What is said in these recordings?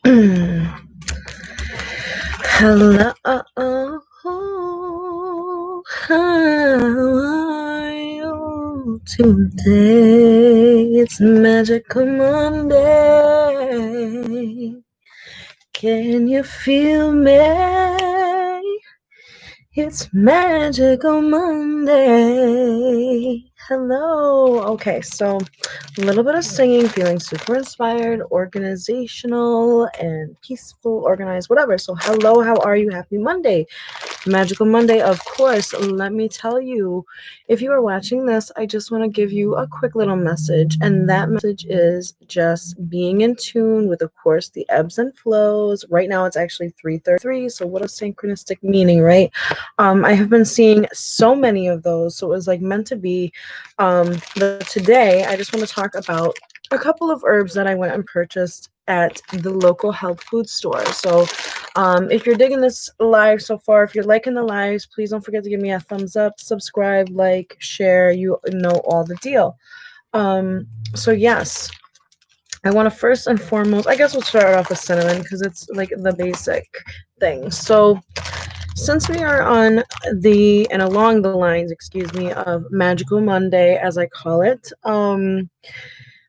Hello, how are you today? It's Magical Monday. Can you feel me? It's Magical Monday. Hello. Okay, so a little bit of singing, feeling super inspired, organizational, and peaceful, organized, whatever. So, hello, how are you? Happy Monday. Magical Monday, of course. Let me tell you, if you are watching this, I just want to give you a quick little message. And that message is just being in tune with, of course, the ebbs and flows. Right now, it's actually 3:33. So, what a synchronistic meaning, right? I have been seeing so many of those. So, it was like meant to be. Today, I just want to talk about a couple of herbs that I went and purchased at the local health food store. So, if you're digging this live so far, if you're liking the lives, please don't forget to give me a thumbs up, subscribe, like, share. You know all the deal. So yes, I want to first and foremost, I guess we'll start off with cinnamon because it's like the basic thing. So since we are on and along the lines, excuse me, of Magical Monday, as I call it, I'm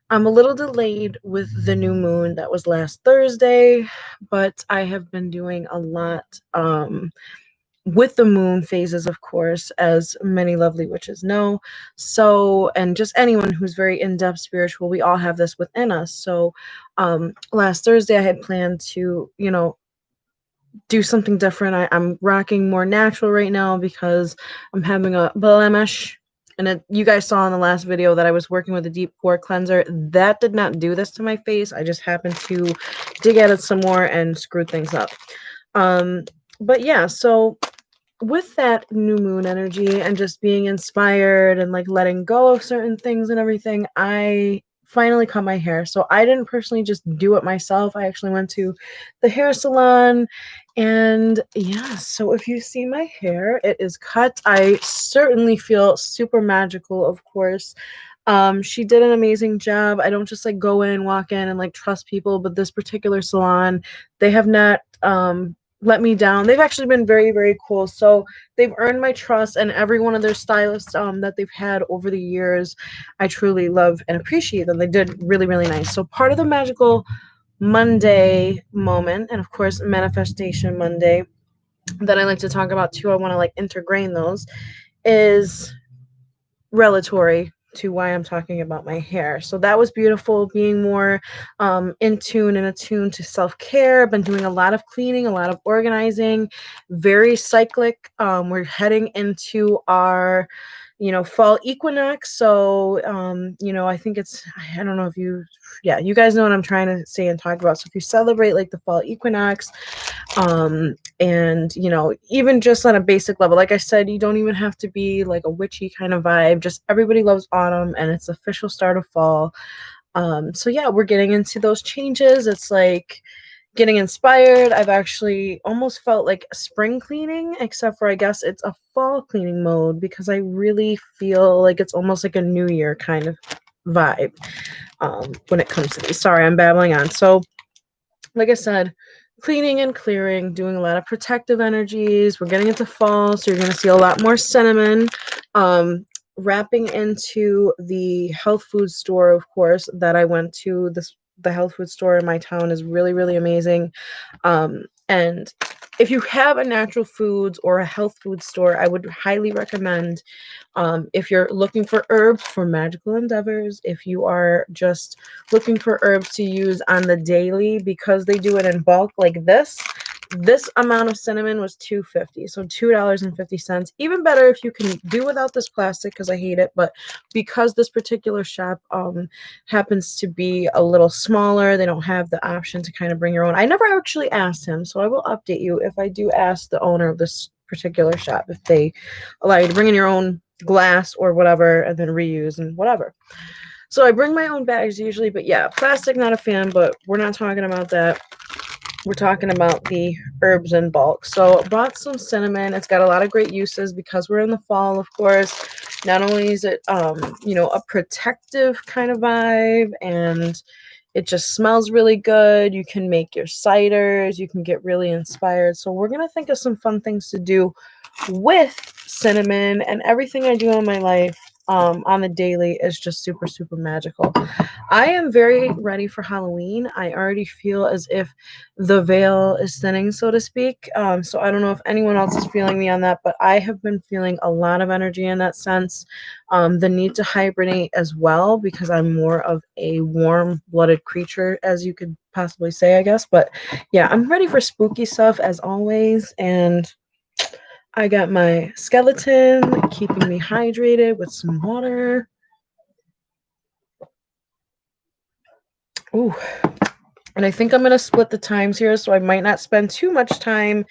a little delayed with the new moon that was last Thursday, but I have been doing a lot with the moon phases, of course, as many lovely witches know. So, and just anyone who's very in depth spiritual, we all have this within us. So, last Thursday, I had planned to, do something different. I'm rocking more natural right now because I'm having a blemish. And you guys saw in the last video that I was working with a deep pore cleanser. That did not do this to my face. I just happened to dig at it some more and screw things up. But yeah, so with that new moon energy and just being inspired and like letting go of certain things and everything, I finally cut my hair. So I didn't personally just do it myself. I actually went to the hair salon and yeah, so if you see my hair, it is cut. I certainly feel super magical, of course. She did an amazing job. I don't just like go in, walk in and like trust people, but this particular salon, they have not let me down. They've actually been very, very cool. So they've earned my trust, and every one of their stylists that they've had over the years, I truly love and appreciate them. They did really, really nice. So part of the Magical Monday moment, and of course Manifestation Monday, that I like to talk about too, I want to like intergrain those, is relatory to why I'm talking about my hair. So that was beautiful, being more in tune and attuned to self-care. I've been doing a lot of cleaning, a lot of organizing, very cyclic. We're heading into our fall equinox. So I think I don't know if you guys know what I'm trying to say and talk about. So if you celebrate like the fall equinox, and even just on a basic level, like I said, you don't even have to be like a witchy kind of vibe. Just everybody loves autumn and it's the official start of fall. So yeah, we're getting into those changes. It's like getting inspired. I've actually almost felt like spring cleaning, except for I guess it's a fall cleaning mode because I really feel like it's almost like a new year kind of vibe when it comes to these. Sorry, I'm babbling on. So like I said, cleaning and clearing, doing a lot of protective energies. We're getting into fall, so you're going to see a lot more cinnamon. Wrapping into the health food store, of course, that I went to. The health food store in my town is really, really amazing. And if you have a natural foods or a health food store, I would highly recommend, if you're looking for herbs for magical endeavors, if you are just looking for herbs to use on the daily, because they do it in bulk like this amount of cinnamon was $2.50, so $2.50. Even better if you can do without this plastic, because I hate it, but because this particular shop happens to be a little smaller, they don't have the option to kind of bring your own. I never actually asked him, so I will update you if I do ask the owner of this particular shop if they allow you to bring in your own glass or whatever and then reuse and whatever. So I bring my own bags usually, but yeah, plastic, not a fan, but we're not talking about that. We're talking about the herbs in bulk. So I bought some cinnamon. It's got a lot of great uses because we're in the fall, of course. Not only is it, a protective kind of vibe, and It just smells really good. You can make your ciders. You can get really inspired. So we're going to think of some fun things to do with cinnamon, and everything I do in my life on the daily is just super, super magical. I am very ready for Halloween. I already feel as if the veil is thinning, so to speak. So I don't know if anyone else is feeling me on that, but I have been feeling a lot of energy in that sense. The need to hibernate as well, because I'm more of a warm-blooded creature, as you could possibly say, I guess. But yeah, I'm ready for spooky stuff as always, and I got my skeleton keeping me hydrated with some water. Ooh. And I think I'm going to split the times here, so I might not spend too much time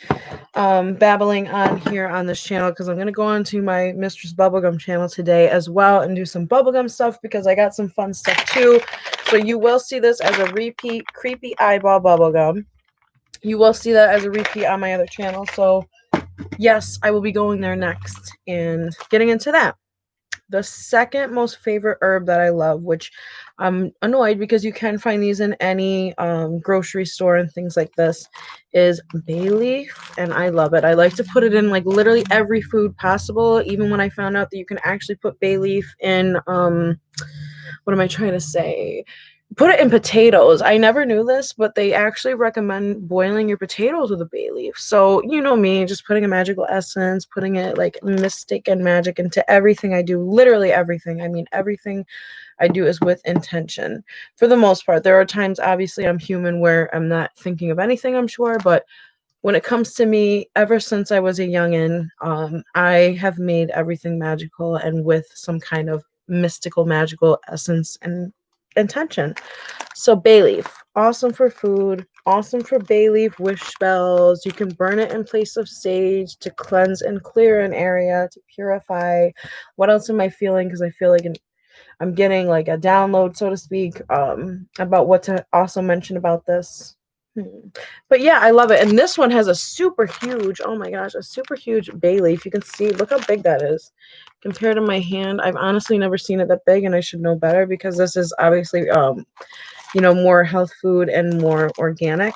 babbling on here on this channel, because I'm going to go on to my Mistress Bubblegum channel today as well and do some bubblegum stuff, because I got some fun stuff too. So you will see this as a repeat creepy eyeball bubblegum. You will see that as a repeat on my other channel. So yes, I will be going there next and getting into that. The second most favorite herb that I love, which I'm annoyed because you can find these in any grocery store and things like this, is bay leaf, and I love it. I like to put it in like literally every food possible, even when I found out that you can actually put bay leaf in, what am I trying to say? Put it in potatoes. I never knew this, but they actually recommend boiling your potatoes with a bay leaf. So, you know me, just putting a magical essence, putting it like mystic and magic into everything I do, literally everything. I mean, everything I do is with intention for the most part. There are times, obviously, I'm human where I'm not thinking of anything, I'm sure, but when it comes to me, ever since I was a youngin, I have made everything magical and with some kind of mystical, magical essence and intention. So bay leaf, awesome for food, awesome for bay leaf wish spells. You can burn it in place of sage to cleanse and clear an area, to purify. What else am I feeling? Because I feel like I'm getting like a download, so to speak, about what to also mention about this. But yeah, I love it. And this one has a super huge, oh my gosh, a super huge bay leaf. You can see, look how big that is compared to my hand. I've honestly never seen it that big, and I should know better, because this is obviously, you know, more health food and more organic.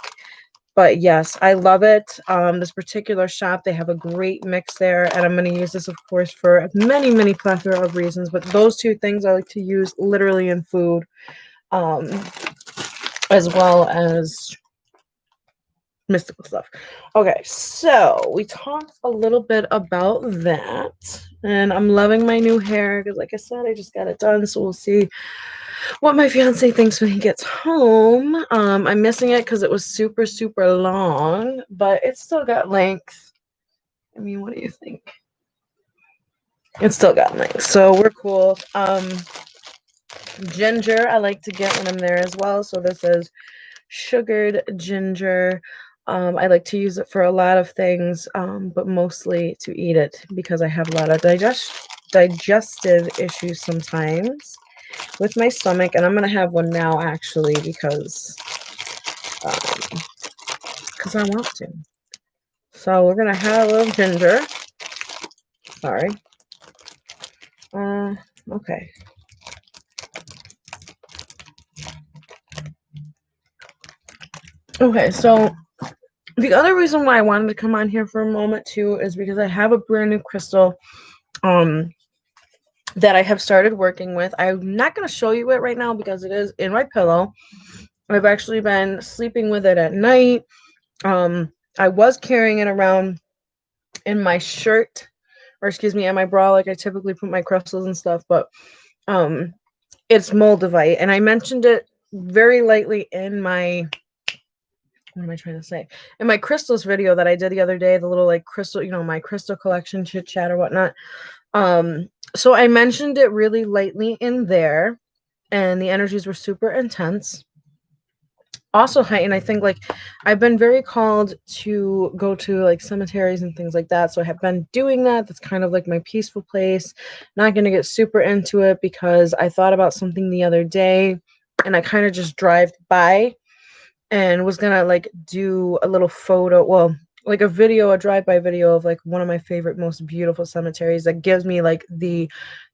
But yes, I love it. This particular shop, they have a great mix there, and I'm going to use this, of course, for many, many plethora of reasons. But those two things I like to use literally in food, um, as well as mystical stuff. Okay, so we talked a little bit about that, and I'm loving my new hair because, like I said, I just got it done. So we'll see what my fiance thinks when he gets home. I'm missing it because it was super, super long, but it's still got length. I mean, what do you think? It's still got length, so we're cool. Ginger, I like to get when I'm there as well. So this is sugared ginger. I like to use it for a lot of things, but mostly to eat it because I have a lot of digestive issues sometimes with my stomach, and I'm gonna have one now actually because I want to. So we're gonna have a little ginger. Sorry. Okay. Okay, so the other reason why I wanted to come on here for a moment too is because I have a brand new crystal that I have started working with. I'm not going to show you it right now because it is in my pillow. I've actually been sleeping with it at night. I was carrying it around in my shirt, or excuse me, in my bra, like I typically put my crystals and stuff, but it's moldavite, and I mentioned it very lightly in my, what am I trying to say? In my crystals video that I did the other day, the little like crystal, you know, my crystal collection chit chat or whatnot. So I mentioned it really lightly in there, and the energies were super intense. Also heightened, I think, like I've been very called to go to like cemeteries and things like that. So I have been doing that. That's kind of like my peaceful place. Not going to get super into it because I thought about something the other day and I kind of just drive by and was gonna like do a little photo. Well, like a video, a drive-by video of like one of my favorite, most beautiful cemeteries that gives me like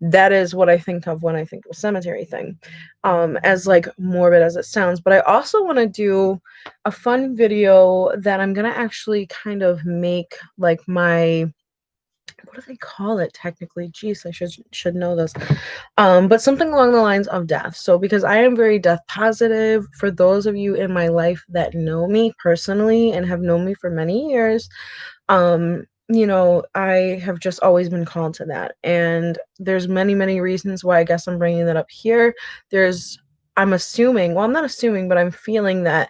that is what I think of when I think of cemetery thing. As like morbid as it sounds. But I also want to do a fun video that I'm gonna actually kind of make like my, what do they call it technically? Jeez, I should know this. But something along the lines of death. So because I am very death positive, for those of you in my life that know me personally and have known me for many years, I have just always been called to that. And there's many reasons why I guess I'm bringing that up here. I'm assuming, well, I'm not assuming, but I'm feeling that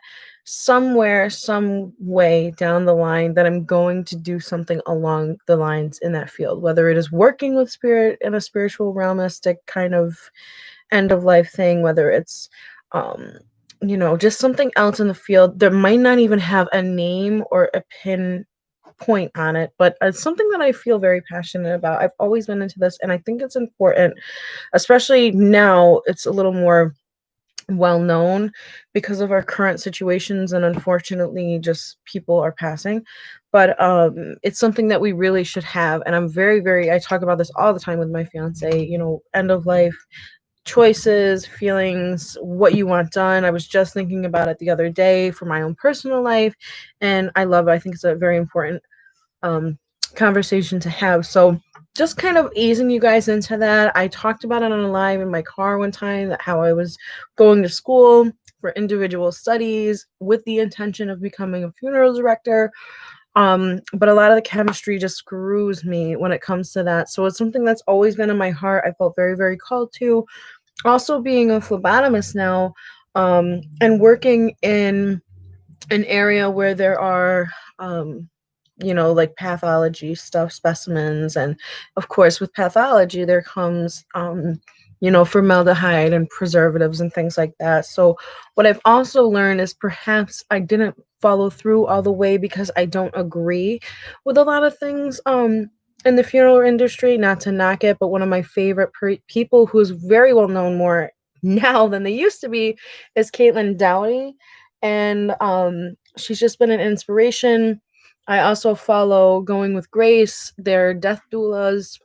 somewhere, some way down the line that I'm going to do something along the lines in that field, whether it is working with spirit in a spiritual realmistic kind of end of life thing, whether it's just something else in the field that might not even have a name or a point on it, but it's something that I feel very passionate about. I've always been into this, and I think it's important, especially now it's a little more well known because of our current situations, and unfortunately just people are passing. But it's something that we really should have, and I'm very, I talk about this all the time with my fiance, end of life choices, feelings, what you want done. I was just thinking about it the other day for my own personal life, and I think it's a very important um, conversation to have. So just kind of easing you guys into that. I talked about it on a live in my car one time, that how I was going to school for individual studies with the intention of becoming a funeral director. But a lot of the chemistry just screws me when it comes to that. So it's something that's always been in my heart. I felt very called to. Also being a phlebotomist now, and working in an area where there are like pathology stuff, specimens, and of course with pathology there comes formaldehyde and preservatives and things like that. So what I've also learned is perhaps I didn't follow through all the way because I don't agree with a lot of things in the funeral industry. Not to knock it, but one of my favorite people who's very well known more now than they used to be is Caitlin Dowdy, and she's just been an inspiration. I also follow Going with Grace, their death doulas,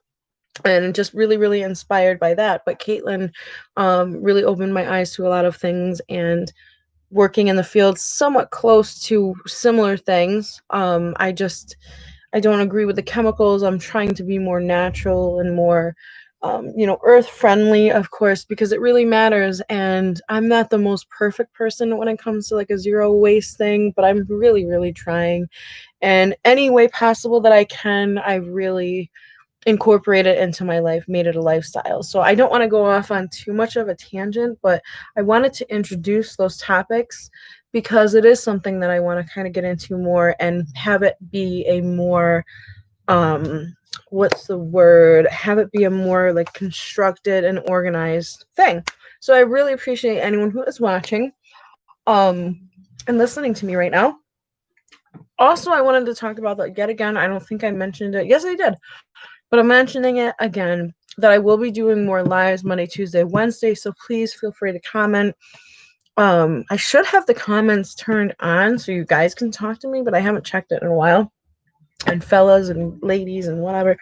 and just really inspired by that. But Caitlin really opened my eyes to a lot of things, and working in the field somewhat close to similar things. I don't agree with the chemicals. I'm trying to be more natural and more earth friendly, of course, because it really matters. And I'm not the most perfect person when it comes to like a zero waste thing, but I'm really trying. And any way possible that I can, I really incorporate it into my life, made it a lifestyle. So I don't want to go off on too much of a tangent, but I wanted to introduce those topics because it is something that I want to kind of get into more and have it be a more what's the word? Have it be a more like constructed and organized thing. So I really appreciate anyone who is watching and listening to me right now. Also, I wanted to talk about that yet again. I don't think I mentioned it. Yes, I did. But I'm mentioning it again that I will be doing more lives Monday, Tuesday, Wednesday. So please feel free to comment. I should have the comments turned on so you guys can talk to me, but I haven't checked it in a while. And fellas and ladies and whatever.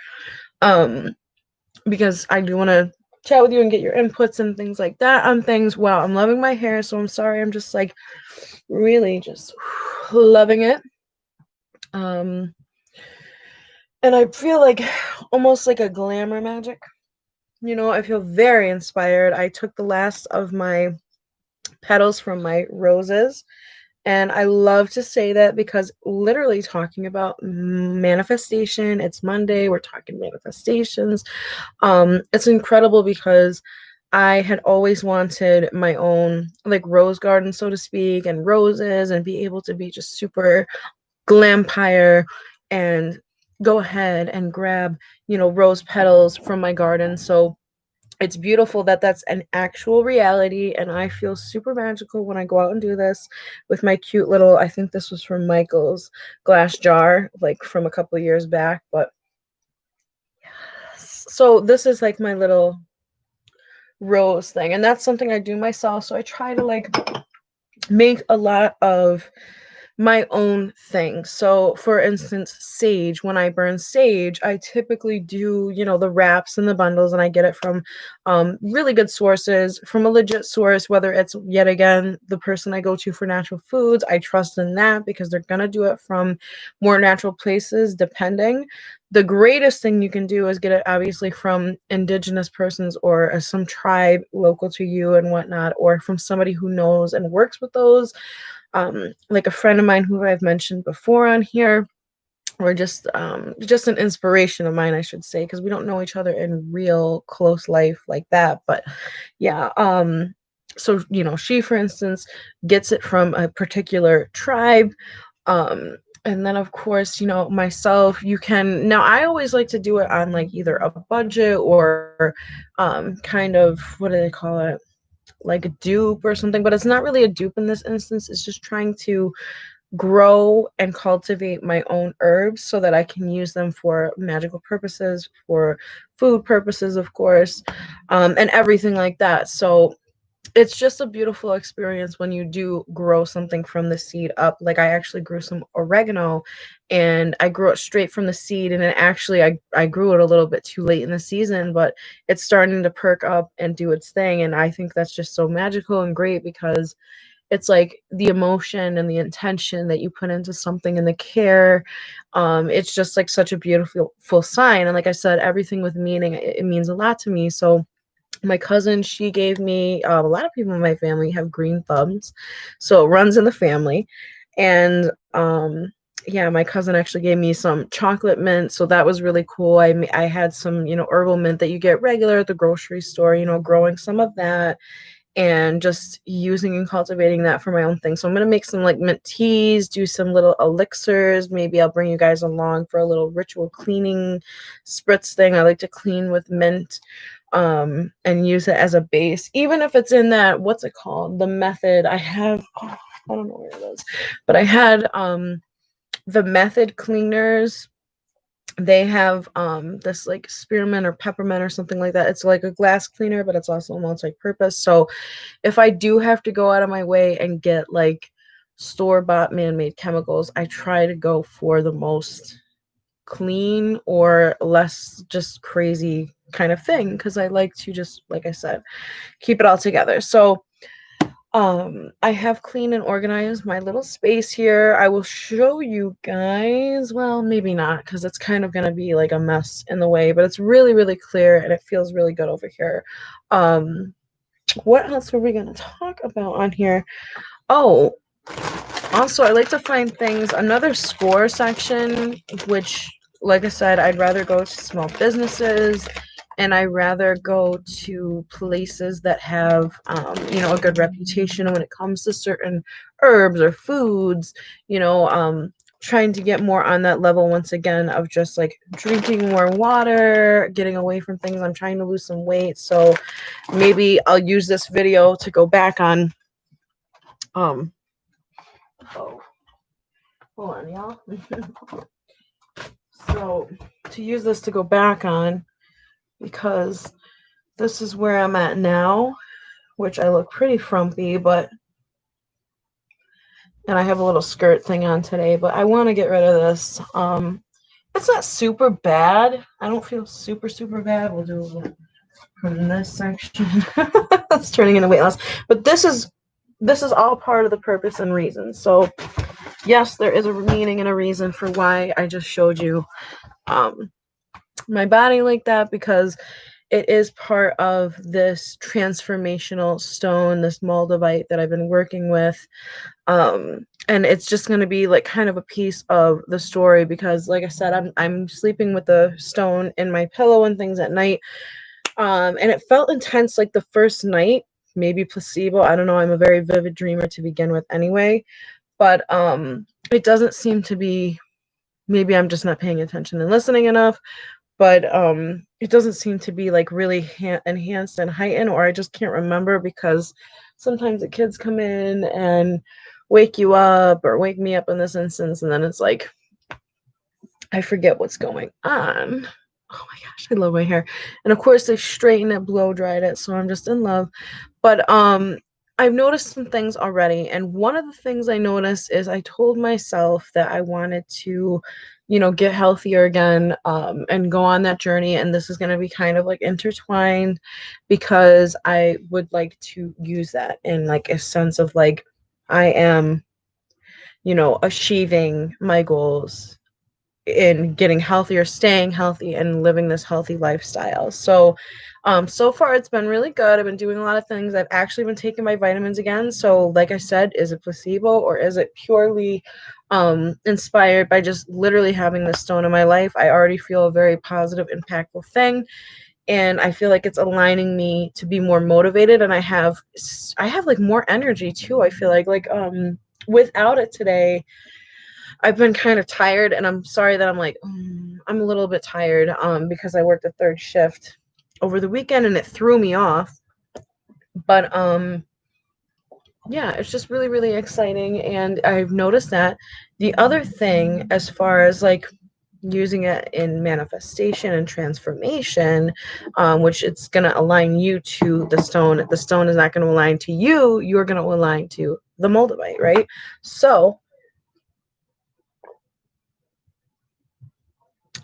Because I do want to chat with you and get your inputs and things like that on things. Wow, I'm loving my hair, so I'm sorry. I'm just like really just loving it. And I feel like almost like a glamour magic. I feel very inspired. I took the last of my petals from my roses. And I love to say that because literally talking about manifestation, it's Monday, we're talking manifestations. It's incredible because I had always wanted my own like rose garden, so to speak, and roses, and be able to be just super glampire and go ahead and grab, rose petals from my garden. So it's beautiful that that's an actual reality, and I feel super magical when I go out and do this with my cute little, I think this was from Michael's glass jar, like from a couple of years back. But so this is like my little rose thing, and that's something I do myself. So I try to like make a lot of my own thing. So, for instance, sage, when I burn sage, I typically do, the wraps and the bundles, and I get it from really good sources, from a legit source, whether it's yet again the person I go to for natural foods. I trust in that because they're going to do it from more natural places, depending. The greatest thing you can do is get it obviously from indigenous persons or some tribe local to you and whatnot, or from somebody who knows and works with those, like a friend of mine who I've mentioned before on here, or just an inspiration of mine, I should say, because we don't know each other in real close life like that. But yeah, so she, for instance, gets it from a particular tribe. Um, and then of course, myself, you can now I always like to do it on like either a budget or kind of, what do they call it? Like a dupe or something, but it's not really a dupe in this instance. It's just trying to grow and cultivate my own herbs so that I can use them for magical purposes, for food purposes, of course, and everything like that. So it's just a beautiful experience when you do grow something from the seed up. Like I actually grew some oregano and I grew it straight from the seed, and it actually I grew it a little bit too late in the season, but it's starting to perk up and do its thing. And I think that's just so magical and great because it's like the emotion and the intention that you put into something and the care. It's just like such a beautiful full sign. And like I said, everything with meaning, it means a lot to me. So my cousin, she gave me, a lot of people in my family have green thumbs, so it runs in the family. And yeah, my cousin actually gave me some chocolate mint, so that was really cool. I had some, herbal mint that you get regular at the grocery store, growing some of that and just using and cultivating that for my own thing. So I'm going to make some like mint teas, do some little elixirs. Maybe I'll bring you guys along for a little ritual cleaning spritz thing. I like to clean with mint, and use it as a base, even if it's in that, what's it called? The method I have, I don't know where it is, but I had the method cleaners. They have this like spearmint or peppermint or something like that. It's like a glass cleaner, but it's also multi-purpose. So if I do have to go out of my way and get like store-bought man-made chemicals, I try to go for the most clean or less just crazy kind of thing, because I like to just, like I said, keep it all together. So I have clean and organized my little space here. I will show you guys, well, maybe not, because it's kind of going to be like a mess in the way, but it's really, really clear and it feels really good over here. What else were we going to talk about on here? Oh, also, I like to find things, another score section, which, like I said, I'd rather go to small businesses and I rather go to places that have, a good reputation when it comes to certain herbs or foods, trying to get more on that level once again of just like drinking more water, getting away from things. I'm trying to lose some weight. So maybe I'll use this video to go back on, um, oh, hold on, y'all. So to use this to go back on, because this is where I'm at now, which I look pretty frumpy, and I have a little skirt thing on today, but I want to get rid of this. It's not super bad. I don't feel super, super bad. We'll do from this section. That's turning into weight loss. But this is all part of the purpose and reason. So yes, there is a meaning and a reason for why I just showed you my body like that, because it is part of this transformational stone, this moldavite that I've been working with. And it's just going to be like kind of a piece of the story, because like I said, I'm sleeping with the stone in my pillow and things at night. And it felt intense like the first night, maybe placebo. I don't know. I'm a very vivid dreamer to begin with anyway, but it doesn't seem to be, maybe I'm just not paying attention and listening enough, but it doesn't seem to be like really enhanced and heightened, or I just can't remember, because sometimes the kids come in and wake you up, or wake me up in this instance, and then it's like I forget what's going on. Oh my gosh, I love my hair. And of course they straightened it, blow dried it, so I'm just in love. But I've noticed some things already, and one of the things I noticed is I told myself that I wanted to, get healthier again, and go on that journey. And this is going to be kind of like intertwined because I would like to use that in like a sense of like I am, achieving my goals in getting healthier, staying healthy, and living this healthy lifestyle. So far it's been really good. I've been doing a lot of things. I've actually been taking my vitamins again. So, like I said, is it placebo or is it purely inspired by just literally having this stone in my life? I already feel a very positive, impactful thing, and I feel like it's aligning me to be more motivated. And I have like more energy too. I feel like without it today I've been kind of tired, and I'm sorry that I'm like, I'm a little bit tired because I worked a third shift over the weekend and it threw me off. But yeah, it's just really, really exciting. And I've noticed that the other thing, as far as like using it in manifestation and transformation, which it's going to align you to the stone is not going to align to you, you're going to align to the moldavite, right? So,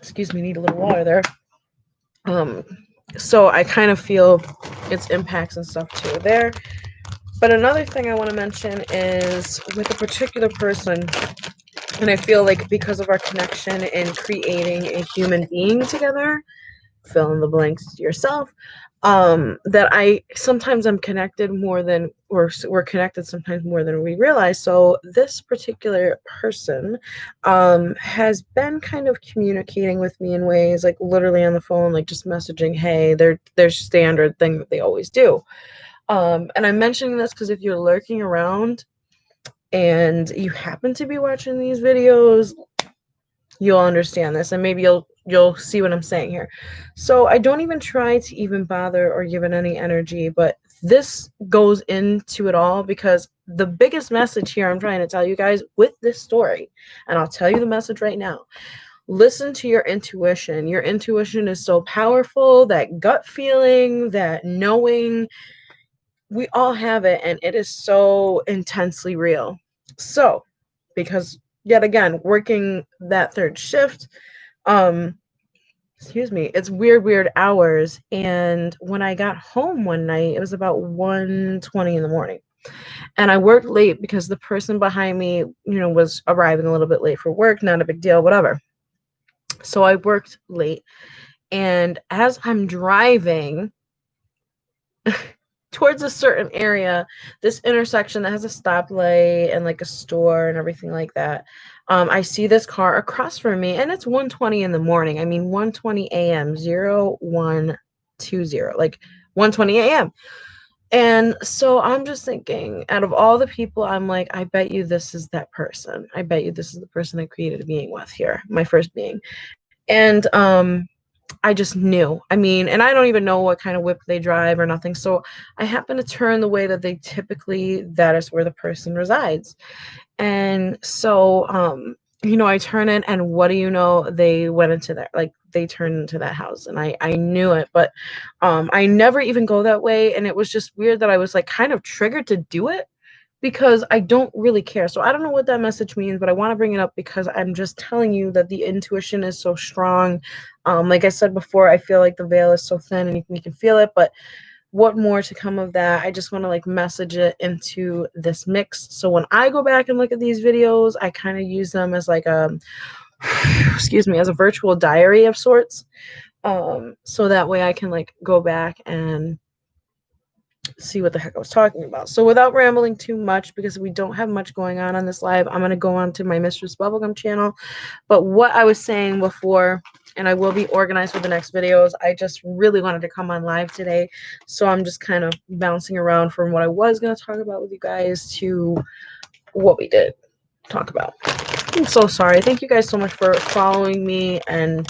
excuse me, need a little water there. Um, so I kind of feel its impacts and stuff too there. But another thing I want to mention is with a particular person, and I feel like because of our connection in creating a human being together, fill in the blanks yourself, that I sometimes I'm connected more than, or we're connected sometimes more than we realize. So this particular person has been kind of communicating with me in ways like literally on the phone, like just messaging, hey, their standard thing that they always do. And I'm mentioning this because if you're lurking around and you happen to be watching these videos, you'll understand this, and maybe you'll see what I'm saying here. So I don't even try to even bother or give it any energy, but this goes into it all because the biggest message here I'm trying to tell you guys with this story, and I'll tell you the message right now. Listen to your intuition. Your intuition is so powerful, that gut feeling, that knowing, we all have it, and it is so intensely real. So, because yet again, working that third shift, um, excuse me, it's weird hours. And when I got home one night, it was about 1:20 in the morning. And I worked late because the person behind me, was arriving a little bit late for work, not a big deal, whatever. So I worked late. And as I'm driving towards a certain area, this intersection that has a stoplight and like a store and everything like that, I see this car across from me, and it's 1:20 in the morning. I mean, 1:20 a.m. 0120, like 1:20 a.m. And so I'm just thinking, out of all the people, I'm like, I bet you this is that person. I bet you this is the person I created a being with here, my first being. And I just knew. I mean, and I don't even know what kind of whip they drive or nothing. So I happen to turn the way that they typically, that is where the person resides. And so, I turn in, and what do you know? They went into that, like they turned into that house, and I knew it, but I never even go that way. And it was just weird that I was like kind of triggered to do it because I don't really care. So I don't know what that message means, but I want to bring it up because I'm just telling you that the intuition is so strong. Like I said before, I feel like the veil is so thin and you can feel it, but what more to come of that? I just want to like message it into this mix. So when I go back and look at these videos, I kind of use them as like a, excuse me, as a virtual diary of sorts. So that way I can like go back and see what the heck I was talking about. So without rambling too much, because we don't have much going on this live, I'm going to go on to my Mistress Bubblegum channel. But what I was saying before, and I will be organized for the next videos, I just really wanted to come on live today. So I'm just kind of bouncing around from what I was going to talk about with you guys to what we did talk about. I'm so sorry. Thank you guys so much for following me and,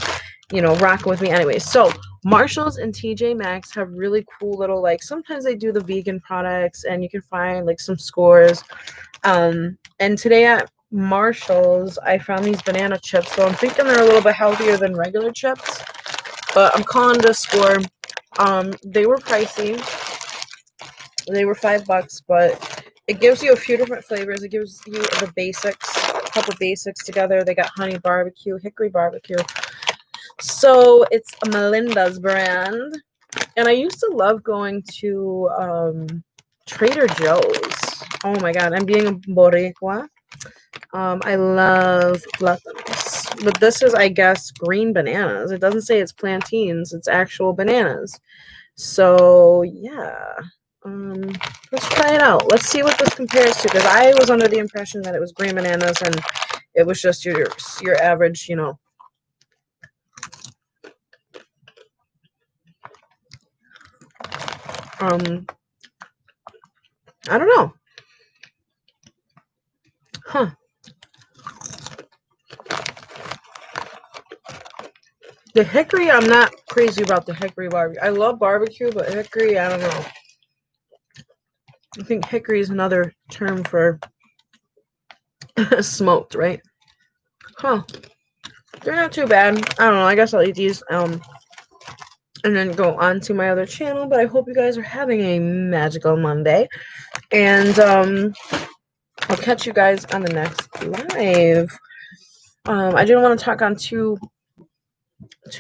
rocking with me. Anyways, so Marshalls and TJ Maxx have really cool little, like, sometimes they do the vegan products, and you can find like some scores. And today at Marshalls, I found these banana chips. So I'm thinking they're a little bit healthier than regular chips, but I'm calling it a score. They were pricey, They were $5, but it gives you a few different flavors. It gives you the basics, a couple basics together. They got honey barbecue, hickory barbecue. So it's a Melinda's brand. And I used to love going to Trader Joe's. Oh my God, I'm being a Boricua. I love plátanos. But this is, I guess, green bananas. It doesn't say it's plantains, it's actual bananas. So, yeah. Let's try it out. Let's see what this compares to, because I was under the impression that it was green bananas and it was just your average, I don't know. Huh. The hickory, I'm not crazy about the hickory barbecue. I love barbecue, but hickory, I don't know. I think hickory is another term for smoked, right? Huh. They're not too bad. I don't know. I guess I'll eat these and then go on to my other channel. But I hope you guys are having a magical Monday. And I'll catch you guys on the next live. I didn't want to talk on too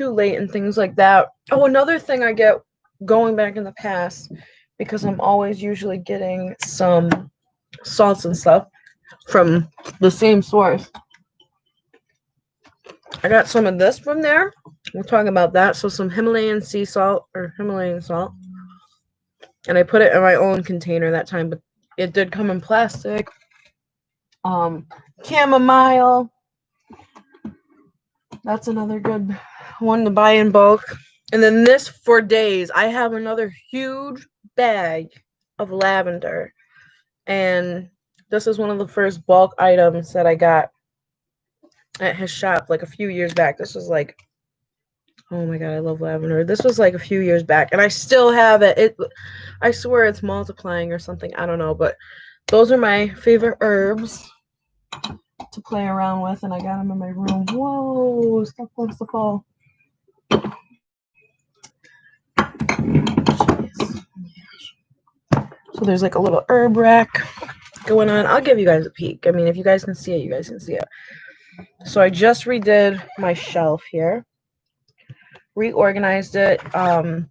late and things like that. Oh, another thing I get going back in the past, because I'm always usually getting some salts and stuff from the same source. I got some of this from there. We'll talk about that. So some Himalayan sea salt or Himalayan salt. And I put it in my own container that time, but it did come in plastic. Chamomile. That's another good one to buy in bulk. And then this for days. I have another huge bag of lavender. And this is one of the first bulk items that I got at his shop like a few years back. This was like, oh my God, I love lavender. This was like a few years back, and I still have it. I swear it's multiplying or something. I don't know, but those are my favorite herbs to play around with, and I got them in my room. Whoa, stuff wants to fall. So there's like a little herb rack going on. I'll give you guys a peek. I mean, if you guys can see it, you guys can see it. So I just redid my shelf here. Reorganized it. I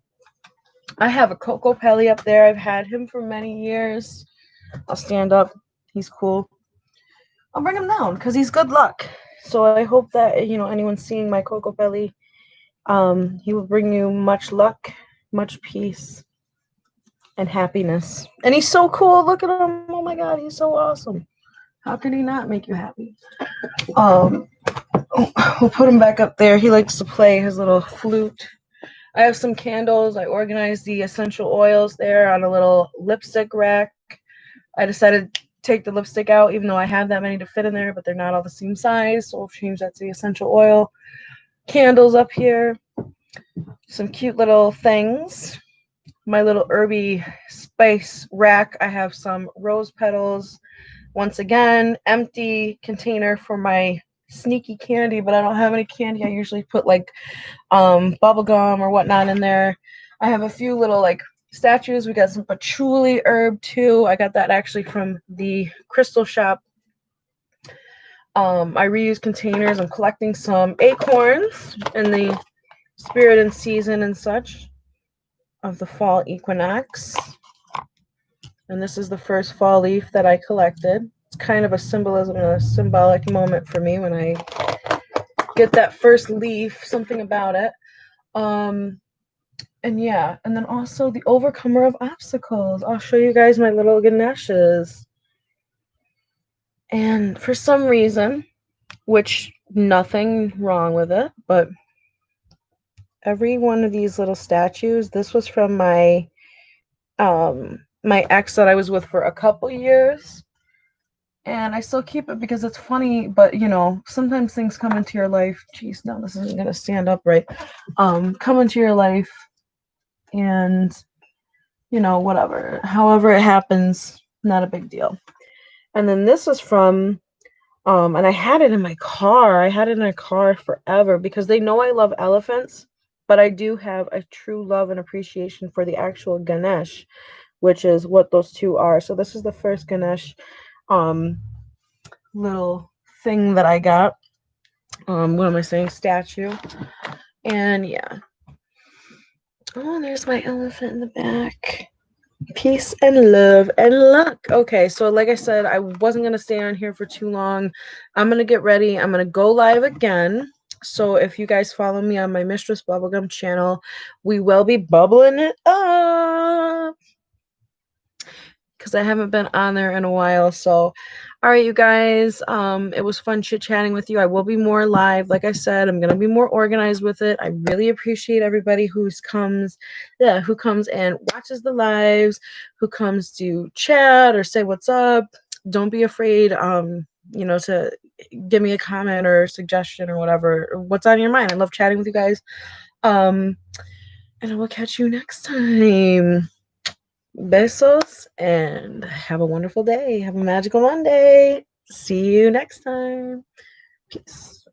have a Coco Pelli up there. I've had him for many years. I'll stand up. He's cool. I'll bring him down because he's good luck. So I hope that, anyone seeing my Coco Pelli, he will bring you much luck, much peace, and happiness. And he's so cool. Look at him. Oh my God, he's so awesome. How could he not make you happy? We'll put him back up there. He likes to play his little flute. I have some candles. I organized the essential oils there on a little lipstick rack. I decided to take the lipstick out, even though I have that many to fit in there, but they're not all the same size. So I'll change that to the essential oil. Candles up here. Some cute little things. My little herby spice rack. I have some rose petals. Once again, empty container for my sneaky candy, but I don't have any candy. I usually put like bubble gum or whatnot in there. I have a few little like statues. We got some patchouli herb too. I got that actually from the crystal shop. I reuse containers. I'm collecting some acorns in the spirit and season and such of the fall equinox. And this is the first fall leaf that I collected. It's kind of a symbolism and a symbolic moment for me when I get that first leaf, something about it. And yeah, and then also the overcomer of obstacles. I'll show you guys my little Ganeshas. And for some reason, which nothing wrong with it, but every one of these little statues, this was from my my ex that I was with for a couple years. And I still keep it because it's funny, but sometimes things come into your life. Geez, no, this isn't gonna stand up right. Come into your life and whatever. However it happens, not a big deal. And then this is from and I had it in my car. I had it in a car forever because they know I love elephants, but I do have a true love and appreciation for the actual Ganesh, which is what those two are. So this is the first Ganesh little thing that I got. What am I saying? Statue. And yeah. Oh, there's my elephant in the back. Peace and love and luck. Okay, so like I said, I wasn't going to stay on here for too long. I'm going to get ready. I'm going to go live again. So if you guys follow me on my Mistress Bubblegum channel, we will be bubbling it up because I haven't been on there in a while. So all right, you guys, it was fun chit-chatting with you. I will be more live. Like I said, I'm gonna be more organized with it. I really appreciate everybody who comes and watches the lives, who comes to chat or say what's up. Don't be afraid, to give me a comment or suggestion or whatever, or what's on your mind. I love chatting with you guys. And I will catch you next time. Besos and have a wonderful day. Have a magical Monday. See you next time. Peace.